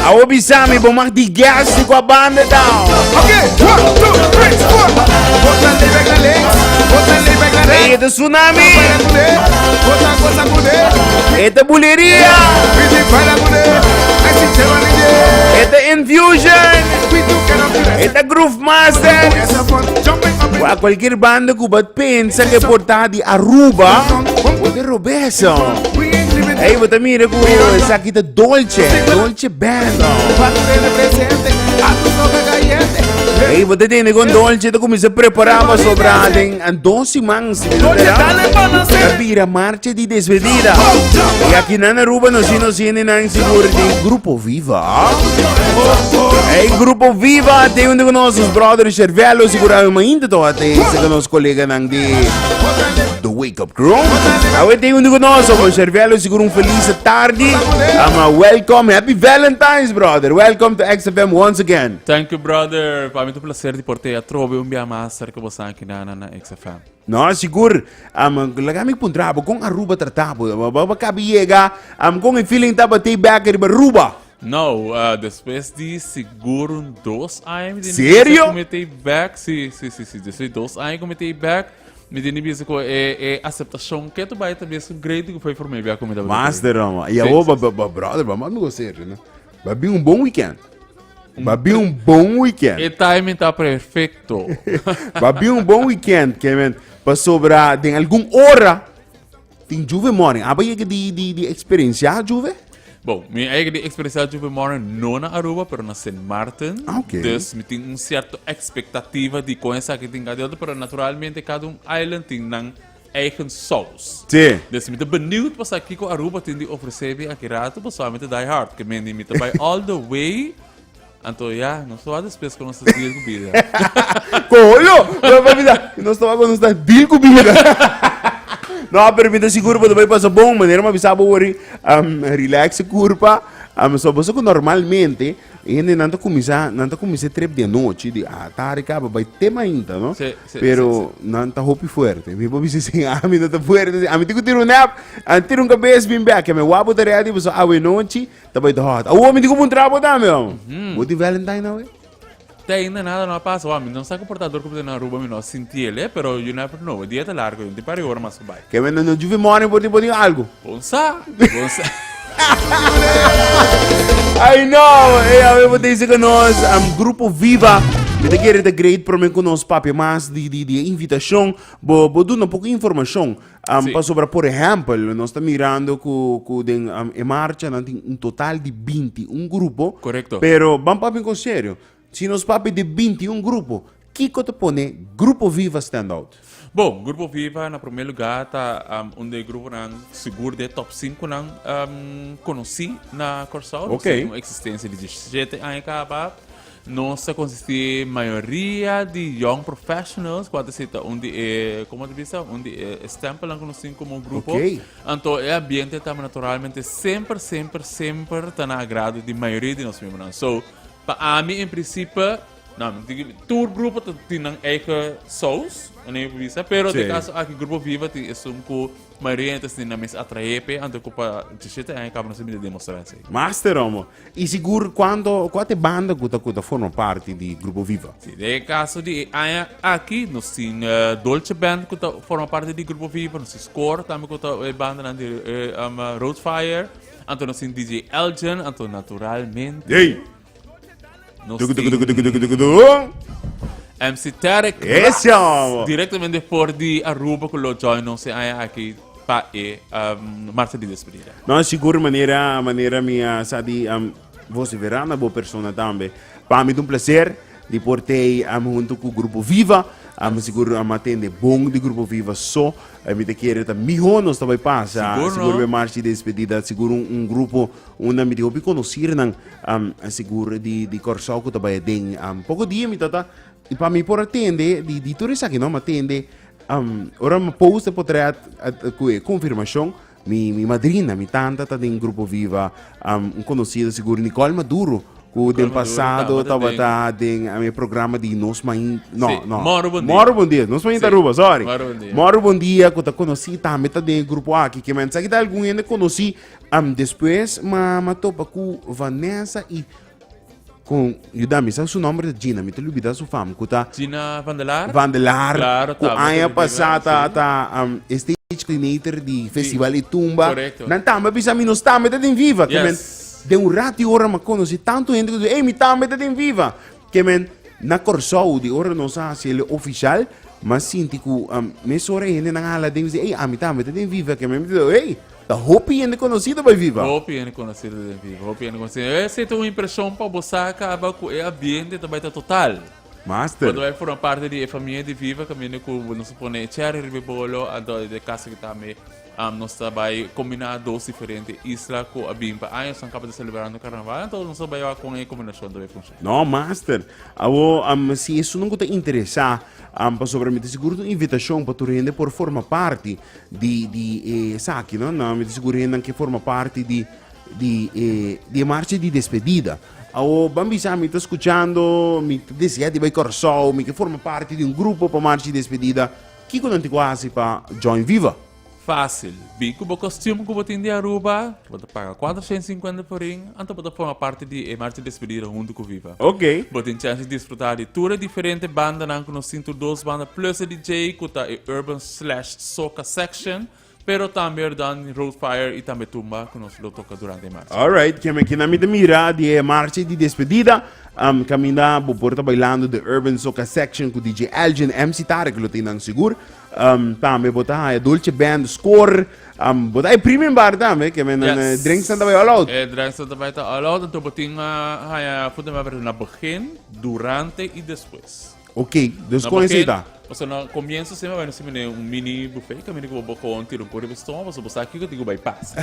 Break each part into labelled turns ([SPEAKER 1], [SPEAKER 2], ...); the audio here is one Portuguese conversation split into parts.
[SPEAKER 1] Awo bisami bumak di gas di kwa banda daw.
[SPEAKER 2] Okay, 1, 2, 3, 4. Bota libre la links, bota libre la links.
[SPEAKER 1] Ito tsunami.
[SPEAKER 2] Bota cosa kude.
[SPEAKER 1] Ito buleria.
[SPEAKER 2] Bidi para kude. Asi chevani de.
[SPEAKER 1] Ito infusion.
[SPEAKER 2] We do cannot do that.
[SPEAKER 1] Ito groove master.
[SPEAKER 2] Yes, I'm jumping up in.
[SPEAKER 1] Wa qualquier banda ko ba't pensa que porta di Aruba o de Robeso.
[SPEAKER 2] We ain't living
[SPEAKER 1] Ay, bata mira ko sa kita Dolce Band.
[SPEAKER 2] parte del presente. A tu toca caliente.
[SPEAKER 1] Ay, bata din con Dolce to kumisa preparava sobra ating ang 12 months.
[SPEAKER 2] Dolce, dale para hacer.
[SPEAKER 1] Kapira marcha di despedida. E aqui na Aruba no sino nang siguro di Grupo Viva. Hey, Grupo Viva, tem um de nossos brothers Cervelo, sigurado mainda to ate sa nossos colega nang di The Wake Up Crew. Awe tem um de nosso con Cervelo, siguro feliz tarde. Welcome, happy Valentine's, brother. Welcome to XFM once again.
[SPEAKER 3] Thank you, brother. Para mim é um prazer de portar a trove master que você aqui na XFM.
[SPEAKER 1] No, siguro, lagami puntrabo kung Aruba tratabo. Mabakabiega, kung feeling taba tay back at Aruba.
[SPEAKER 3] Não, depois de seguro 2 anos.
[SPEAKER 1] Sério?
[SPEAKER 3] Cometei back, sim. Depois de 2 anos cometei back. Me dinibisa ko aceitação que tu vai também um grade que foi por mim a comida.
[SPEAKER 1] Master, e a brother, vamos não gostar, né? Babi bom weekend. Babi bom weekend.
[SPEAKER 3] E timing tá perfeito.
[SPEAKER 1] Babi bom weekend, Kevin. Para sobra, tem alguma hora, tem Juve morning. Abay de experiência, Juve?
[SPEAKER 3] Bom, minha eigen experiência de morgen não na Aruba, pero na St. Martin.
[SPEAKER 1] Okay.
[SPEAKER 3] Dus me tem certa expectativa de conhecer que tem cada outro, pero naturalmente cada island tem ng eigen sauce.
[SPEAKER 1] Sim.
[SPEAKER 3] Dus me benieuwd was aqui com Aruba tem de oferecer aqui rato, mas somente die hard, que me me vai all the way. Então, já, não estou a despesa com nossas dias de comida.
[SPEAKER 1] Colho! Não estou a gostar de comida. Não, permita seguro para vai passar bom, maneira mas sabe worry, relax curva, só você que normalmente ainda não começa trip de noite, de tarde acaba vai ter ainda, não? Pero não tá hope forte. Me vou dizer assim, mim não tá forte, mim tenho que tirar nap, tiro cabeça bem bem, que me wabo da real, você a noite, tá vai hot. O homem digo um trabalho da meu. Vou de Valentine não é?
[SPEAKER 3] Ainda nada não passa, homem. Não está comportador como na Aruba, não senti ele, pero you never know. O dia tá largo, não tem para hora mais vai.
[SPEAKER 1] Que me não juve morning por tipo algo.
[SPEAKER 3] Bonsa.
[SPEAKER 1] I know, eu vou dizer que nós, Grupo Viva, me querer de great para mim com nós papi, mas de invitação, vou dar um pouco de informação, para sobre, por exemplo, nós estamos mirando que em marcha, nós temos total de 21 grupos.
[SPEAKER 3] Correto.
[SPEAKER 1] Pero, vamos papi com sério. Se nós papi de 21 grupos, que te põe Grupo Viva Standout?
[SPEAKER 3] Bom, Grupo Viva, na primeiro lugar, tá onde o grupo não seguro de top 5 não conheci na Corsol.
[SPEAKER 1] Ok.
[SPEAKER 3] Uma existência de 17 anos acaba. Nossa consiste maioria de young professionals, quando se tá onde como diz, onde stempel não conheci como grupo.
[SPEAKER 1] Ok.
[SPEAKER 3] Então, o ambiente tá naturalmente sempre tá na agrado de maioria de nós membros. So, para mim, em princípio, não, todo grupo tem eigen saus, pero de caso aqui Grupo Viva tem que a maioria tem na mesa atraípe, então para dizer aí acaba não de demonstrar isso.
[SPEAKER 1] Master, amo. E seguro quando banda que forma parte de Grupo Viva?
[SPEAKER 3] Sim, de caso de aqui nós tem Dolce Band que forma parte de Grupo Viva, nós tem Score também que banda de Roadfire, então nós tem DJ Elgin, então naturalmente.
[SPEAKER 1] Ei.
[SPEAKER 3] MC Tarek
[SPEAKER 1] Esse é
[SPEAKER 3] diretamente por de Aruba que lo join não se aqui para marcha de despedida.
[SPEAKER 1] Não, seguro maneira minha sabe você verá na boa persona também. Para mim é um prazer de portei junto com o Grupo Viva. Seguro atende bom de Grupo Viva só. Me te querer tá melhor nós também passa. Seguro a marcha de despedida. Seguro grupo onde me deu conhecer não seguro de Corsol que também tem pouco dia me tá e para mim por atender de turista aqui não atende ora me posta para confirmação. Mi madrina, mi tanta tá em Grupo Viva, conhecido seguro Nicole Maduro. ku den
[SPEAKER 3] Maduro,
[SPEAKER 1] passado
[SPEAKER 3] tama
[SPEAKER 1] tava den a meu programa de Nos Main no
[SPEAKER 3] Sim,
[SPEAKER 1] no
[SPEAKER 3] Moro Bom Dia.
[SPEAKER 1] Moro Bom Dia Nos Main
[SPEAKER 3] Sim,
[SPEAKER 1] Taruba sorry
[SPEAKER 3] Moro Bom Dia.
[SPEAKER 1] Moro Bom Dia ku ta conheci também tá den grupo aqui que men sabe algum ainda conheci depois ma topa ku Vanessa e com Yudami sabe o nome da Gina me te lubida su fam ku ta
[SPEAKER 3] Gina Vandelar?
[SPEAKER 1] Vandelar
[SPEAKER 3] Claro,
[SPEAKER 1] ku
[SPEAKER 3] tama,
[SPEAKER 1] aya
[SPEAKER 3] tá,
[SPEAKER 1] passata
[SPEAKER 3] sim.
[SPEAKER 1] ta stage coordinator di Festival Itumba
[SPEAKER 3] corretto.
[SPEAKER 1] nan tama bisa mi nos tama ta den viva que men
[SPEAKER 3] Yes.
[SPEAKER 1] de un rato ora ma conosci tanto gente che dice mi tama ta den viva que men na corso di ora non sa se è ufficial ma sinti ku me sore gente na ala den dice mi tama ta den viva que men mi dice da hopi gente conhecido by viva
[SPEAKER 3] Hopi é conhecido de vivo, Hopi é conhecido. Essa é uma impressão para você acaba com o ambiente também tá total.
[SPEAKER 1] master
[SPEAKER 3] Quando vai for uma parte de família de viva, caminho com não se põe cherry ribolo, ando de casa que também nós vai combinar dois diferentes islas com a bimba. Aí nós acabamos de celebrar no carnaval, então nós vai com a combinação do funciona.
[SPEAKER 1] no master avo se isso não te interessar para sobramente seguro uma invitação para tu rende por forma parte di saki no me seguro rende que forma parte di marcha di despedida o bambi sa mi sta escuchando mi desia di vai corso mi che forma parte di un gruppo per marcia di despedida chi con ti quasi pa join viva
[SPEAKER 3] Fácil. Bem, com o costume que você tem de Aruba, você paga 450 por ring, então você forma parte de marcha de despedida junto com Viva.
[SPEAKER 1] ok
[SPEAKER 3] Você tem chance de desfrutar de todas diferentes bandas, não nós temos duas bandas plus a DJ, que tá Urban / Soca Section, pero também dan Roadfire e também Tumba, que nós lo toca durante a marcha.
[SPEAKER 1] alright que na mi mira di marcia di despedida cammina porta bailando the urban soca section con DJ Elgin MC Tarek lo tinang sigur tame bota a dolce band score bota e prima in bar tame che men
[SPEAKER 3] Yes.
[SPEAKER 1] drinks and all out
[SPEAKER 3] Drinks dat bij te allowed, en toen beting voeten we na begin, durante e depois.
[SPEAKER 1] ok
[SPEAKER 3] Na
[SPEAKER 1] desconhecida
[SPEAKER 3] O sea, no comienzo sempre vai no mini buffet, que mini que vou tiro um pouco de estômago, você botar aqui que eu digo bypass.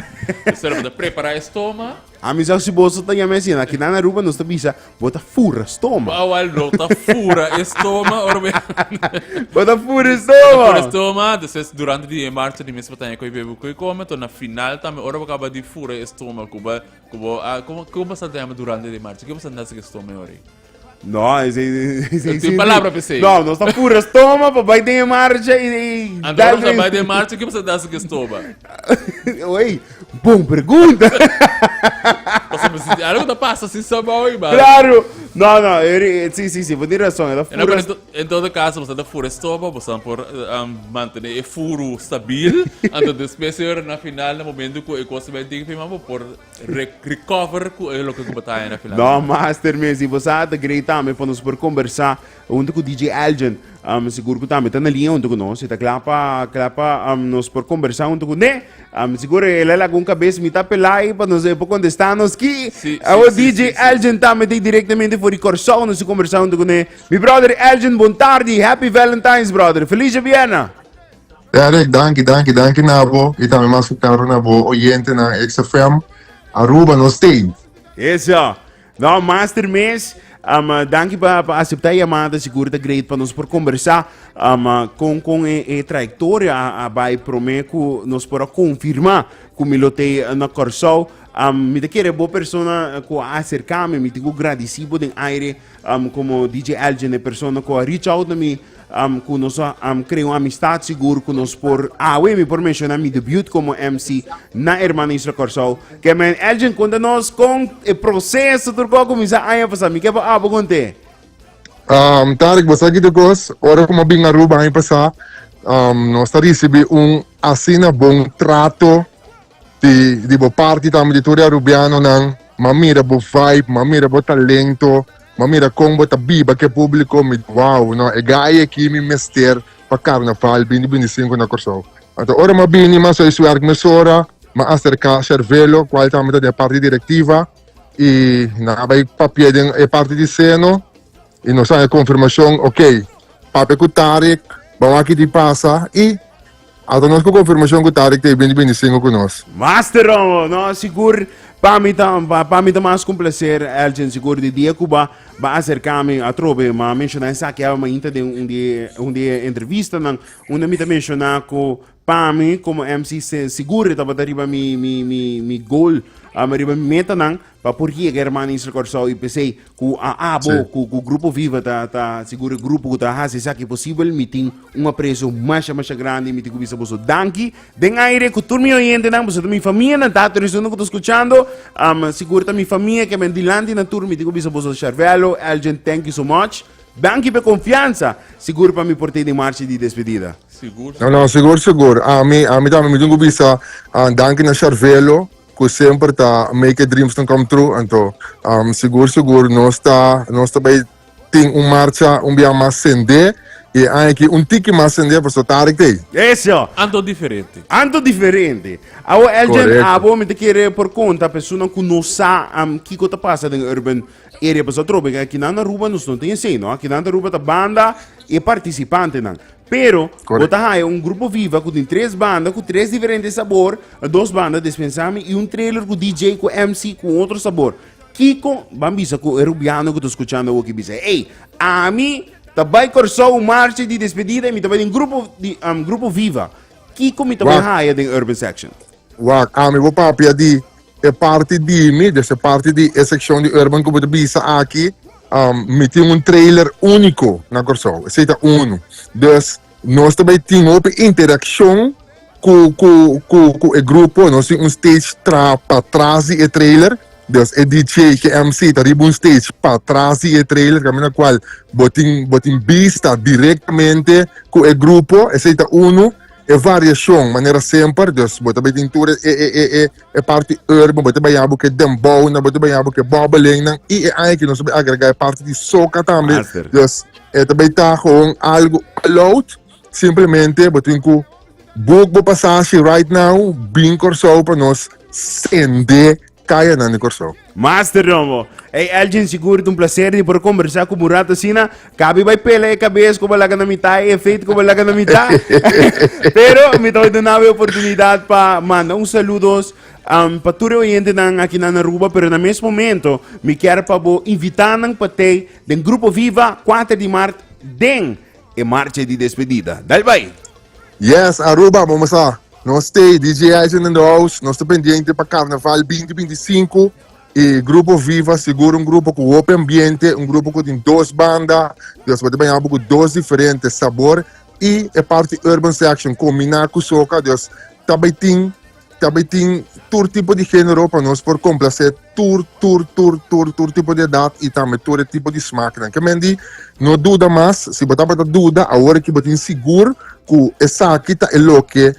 [SPEAKER 3] Você vai preparar estômago,
[SPEAKER 1] amizade se bolsa tá messi aqui na Aruba não está bisa bota fura stoma
[SPEAKER 3] awal rota fura estômago, orbe.
[SPEAKER 1] bota fura
[SPEAKER 3] Fura
[SPEAKER 1] stoma
[SPEAKER 3] estômago, depois durante a marcha de mês batalha que eu bebo que come, então na final também ora acaba de fura estômago, como você tem durante a marcha, que você anda com estômago ori.
[SPEAKER 1] no
[SPEAKER 3] Tem palavra pra você.
[SPEAKER 1] no está fura stoma pa vai ter marcha e
[SPEAKER 3] Agora você vai de marcha, que você dá com estômago.
[SPEAKER 1] oi bom pergunta
[SPEAKER 3] Você me diz, algo da passa assim só mal e mal.
[SPEAKER 1] claro no sì vuol dire razão ela fura
[SPEAKER 3] Em todo caso, você dá fura estômago, você por manter o furo stabil, então depois na final, no momento que você vai ter que por recover com o que você está na final.
[SPEAKER 1] no master mesmo você tá great também para nos por conversar onde com o DJ Elgin seguro que também tá na linha onde com nós tá clapa nos por conversar onde com né seguro ele lá com cabeça me tá pelai para nos por contestar nos que
[SPEAKER 3] Sim,
[SPEAKER 1] o
[SPEAKER 3] sim,
[SPEAKER 1] DJ
[SPEAKER 3] sim, sim.
[SPEAKER 1] Elgin também tem diretamente por corso nos conversar onde com né mi brother Elgin buon tardi happy Valentine's brother felice Vienna
[SPEAKER 4] Derek, danke na po. Ita may masuk taro na po oyente ng XFM Aruba no State.
[SPEAKER 1] Isso. No, Master Mês, danke para aceitar a chamada, seguro da great para nós por conversar com a trajetória vai prometo nós para confirmar como eu tenho na Corso me te querer boa pessoa com acercar-me, me tenho agradecido de aire como DJ Elgin, a pessoa com reach out a mim com nós criar uma amistade seguro com nós por me por mencionar meu debut como MC na Hermana Isla Corso que men Elgin quando nós com o processo do qual começar a passar me que para conte
[SPEAKER 4] Tarik, basta gitu gos, ora ko mabing Aruba ay pasa, nós está recebi asina bom trato di bo parti tamo di Turi Arubiano ng mamira bo vibe, mamira bo talento, mamira kung bo tabiba ke publiko, wow, no, e gaya kimi mester pa carnaval, bini-binisin na Corso. At ora mabini ma so isuarg mesora, ma-acerca cervelo, qual tamo di parte directiva, e nakabay papiedeng e parte di seno, e nos sa confirmação, ok, pape ko Tarik, bawaki di pasa, e ato nos ko confirmação ko Tarik, te bini-binisin ko nos.
[SPEAKER 1] Master, no, seguro para mim mais com prazer Elgin seguro de dia Cuba vai acercar-me a trobe mas mencionar essa que é uma inta de um dia entrevista não onde me mencionar com para mim, como MC, seguro estava arriba mi goal, arriba mi meta nang, para por que hermano isso corso e pensei que com o grupo Viva tá seguro grupo que tá se sabe que possível meeting uma preço mais grande meeting que bisa boso danki den aire que turmi oyente nang boso mi família na tá isso não que tô escutando seguro tá mi família que me dilante na turmi meeting que bisa boso Charvelo Elgin, thank you so much. Danke per confianza, seguro para me portei de marcha de despedida.
[SPEAKER 3] Seguro.
[SPEAKER 4] Não, seguro. A mim também me tenho visa, danke na Charvelo, que sempre tá make dreams não come true, então, seguro, nós tá bem tem marcha, dia mais sende, e aqui tiki mais sende, para soltar aqui.
[SPEAKER 1] Isso!
[SPEAKER 3] Ando diferente.
[SPEAKER 1] Ando differente. Abo Elgin,
[SPEAKER 4] Corretto.
[SPEAKER 1] abo mi te chiede por conta, persona che non sa chi cosa passa in urban area, per trovo che chi non ruba non sto insieme, no? Chi non ruba la banda e partecipante nan. Pero,
[SPEAKER 4] Corretto.
[SPEAKER 1] hai un gruppo viva con 3 bande, con 3 differenti sapori, 2 bande dispensami e un trailer con DJ, con MC, con altro sapore. Kiko, bambisa con Rubiano che sto ascoltando che dice, ehi, a me, tabay corso un marcia di despedida e mi tabay in gruppo viva. Kiko mi tabay
[SPEAKER 4] Wow.
[SPEAKER 1] haya in urban section.
[SPEAKER 4] Wak, ami vou papia di e parte di mi, dessa parte di e section di urban como de bisa aqui, me tinha trailer único na Corso, seita uno. Dus nós também tínhamos interação com o grupo, nós tínhamos stage para trás e trailer. Dus é DJ que MC tá riba stage para trás e trailer, caminho qual botin vista diretamente com o grupo, seita uno. É variação, maneira sempre, dus bota bem tintura é parte urban, bota bem abo que dembow, na bota bem abo que bobbling, e aí que nós vamos agregar parte de soca também,
[SPEAKER 1] Master.
[SPEAKER 4] dus é também tá com algo allowed, simplesmente bota com book passagem right now, bem corso para nós sender kaya na ni corso.
[SPEAKER 1] Master Romo. Hey Elgin, seguro um prazer de por conversar com o Murato Sina. Cabe vai pela e cabeça como lá na mitad, é feito como lá na mitad. Pero me estou dando a oportunidade para mandar saludos para todo oyente aqui na Aruba, pero no mesmo momento me quero para invitar para ter do grupo Viva 4 de março den e marcha de despedida. Dale vai.
[SPEAKER 4] Yes, Aruba, vamos lá. Nós temos DJ Agent in the house, nós estamos pendentes para Carnaval 2025 e Grupo Viva segura grupo com open ambiente, grupo que tem 2 bandas, nós podemos banhar com 2 diferentes sabores e a parte Urban Section combinar com soca, nós também tem todo tipo de gênero para nós por complacer todo tipo de idade e também todo tipo de smaak. Que mendi, não dúvida mais, se você está dúvida, agora que você seguro que essa aqui é o que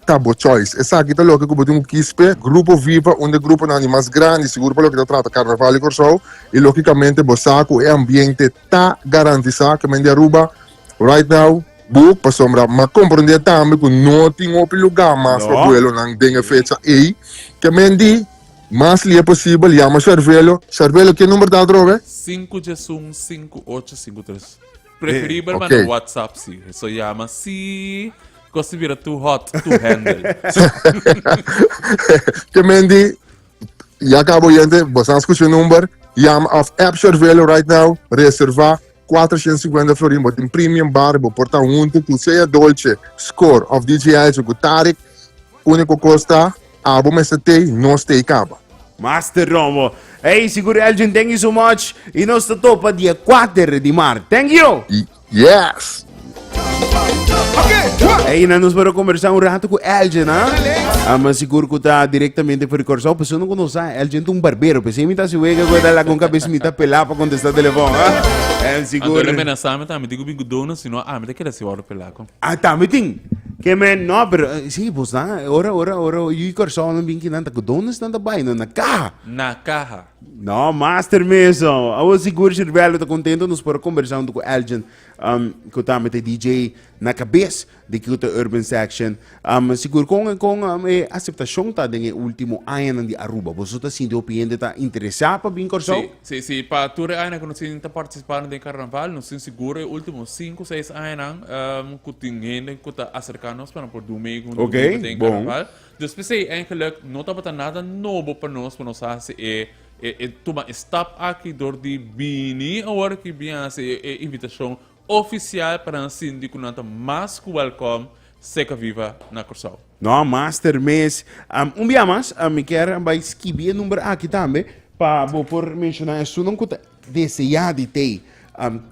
[SPEAKER 4] Tabo Choice. Essa aqui é o que você tem que Grupo Viva, onde o grupo é mais grande, seguro para o que trata Carnaval e Corso, e logicamente você o ambiente está garantizado, que mendi Aruba, right now, book para sombra, mas compreender também que não tem outro lugar mais para o não tem fecha aí, que mendi, mais li é possível, chama Charvelo, que número da droga?
[SPEAKER 3] 561-5853. Preferível, mas
[SPEAKER 4] ok.
[SPEAKER 3] no WhatsApp, sim. Isso chama se você vira too hot to handle.
[SPEAKER 4] Que mendi, e acabou gente, você escuta o número, chama of App Charvelo right now, reservar 450 florin, but in premium bar, bo porta unto, tu seja dolce, score of DJI, com Tarek, único costa, abo mesete, não stay caba.
[SPEAKER 1] Master Romo. Hey, seguro Elgin, thank you so much. E nós topa dia 4 de março. Thank you.
[SPEAKER 4] Yes!
[SPEAKER 2] Okay, one.
[SPEAKER 1] Hey, nós vamos conversar rato com Elgin, ha? Mas seguro que está diretamente por Corso. Pessoa não conhece, Elgin é barbeiro. Pensei que se uega com ela com cabeça me pelar para contestar o telefone, ha? É seguro.
[SPEAKER 3] Ando le menasame também, digo bingo dono, senão me te queda se hora pelaco.
[SPEAKER 1] Ah, tá, me tem. Que men, no, pero, sí, pues na, ora, y Corso não vim que nanta, que dono está na baina, na caja.
[SPEAKER 3] Na caja.
[SPEAKER 1] No, master mesmo. Eu seguro que o Velho está contente nos por conversar com Elgin, que está met DJ na cabeça de que o Urban Section. Seguro com a aceitação tá de último ano de Aruba. Você está sendo opinião está interessado para vir Corso?
[SPEAKER 3] Sim, para tu aina que não se está participando de carnaval, não se seguro os últimos 5, 6 anos que tem gente que está acercando para por domingo,
[SPEAKER 1] Ok,
[SPEAKER 3] tem
[SPEAKER 1] bom.
[SPEAKER 3] carnaval. Dus pensei eigenlijk não está nada novo para nós fazer toma stop aqui door die bini agora que vinha a invitação oficial para um síndico nanta mais welcome Seca Viva na Corsão.
[SPEAKER 1] No, master, mas dia mais, me quer vai escrever o número aqui também, para por mencionar isso, não conta desejar de ter.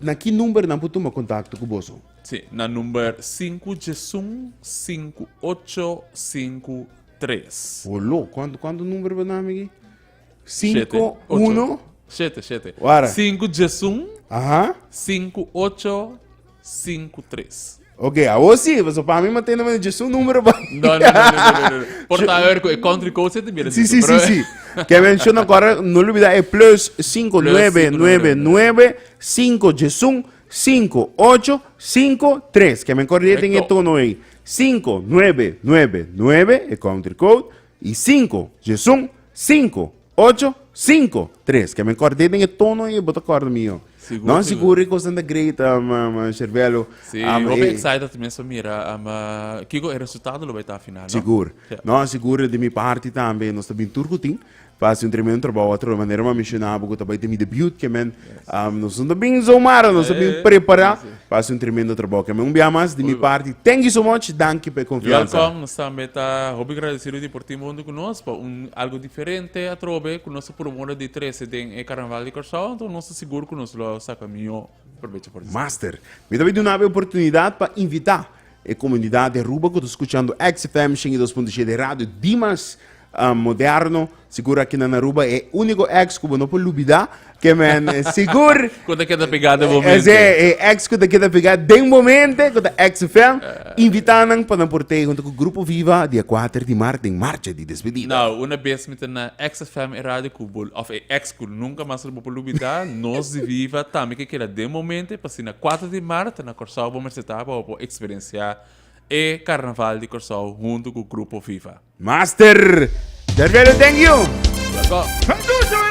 [SPEAKER 1] Na que número não pode tomar contato com você?
[SPEAKER 3] Sim, na número 5-1-5853.
[SPEAKER 1] Olô, quando número vai dar aqui? 5,
[SPEAKER 3] 7.
[SPEAKER 1] Ora.
[SPEAKER 3] 5-1
[SPEAKER 1] Aham.
[SPEAKER 3] 5853.
[SPEAKER 1] Ok, agora sim, você para mim mantém na medição número vai.
[SPEAKER 3] Não. Porta a ver com o country code você tem
[SPEAKER 1] Sim. Que menciona agora, não olvida, é plus 5999 5 Jesum 5853. Que me acordei em tono aí. 5999 é country code e 5 Jesum 5853. Que me acordei em tono aí, bota acordo meu. Não seguro que você anda great, Cervelo.
[SPEAKER 3] Sim, eu bem excited também, Samira. Que o resultado vai estar final.
[SPEAKER 1] Seguro. Não, seguro de minha parte também. Nós também turcutim. Faz tremendo trabalho. Outra maneira, mas mencionava que também tem meu debut, que nós estamos bem zomar, nós estamos bem preparar. Faz tremendo trabalho. Que dia mais de minha parte. Thank you so much. Thank you pela confiança.
[SPEAKER 3] Welcome, nós também está agradecido de por ti mundo conosco, algo diferente a trobe, conosco por um de 13 de Carnaval de Corsão, então nós seguro que nós lo sacamos proveito por isso.
[SPEAKER 1] Master, me dá uma nova oportunidade para invitar a comunidade de Aruba que está escutando XFM 2.0 de rádio Dimas moderno, seguro aqui na Aruba é o único ex que não pode duvidar, que seguro
[SPEAKER 3] Quando é que é da pegada momento?
[SPEAKER 1] é ex que queda pegar de momento, que é XFM, invitando para portar junto com o Grupo Viva dia 4 de março em marcha de despedida.
[SPEAKER 3] Não, uma vez me na XFM rádio Kubul, ou ex que nunca mais vou duvidar, nós de Viva também que queda de momento, para na 4 de março na Corsão vamos estar para experienciar e Carnaval de Corsão junto com o Grupo Viva.
[SPEAKER 1] Master, Cervelo, thank you!
[SPEAKER 3] Welcome.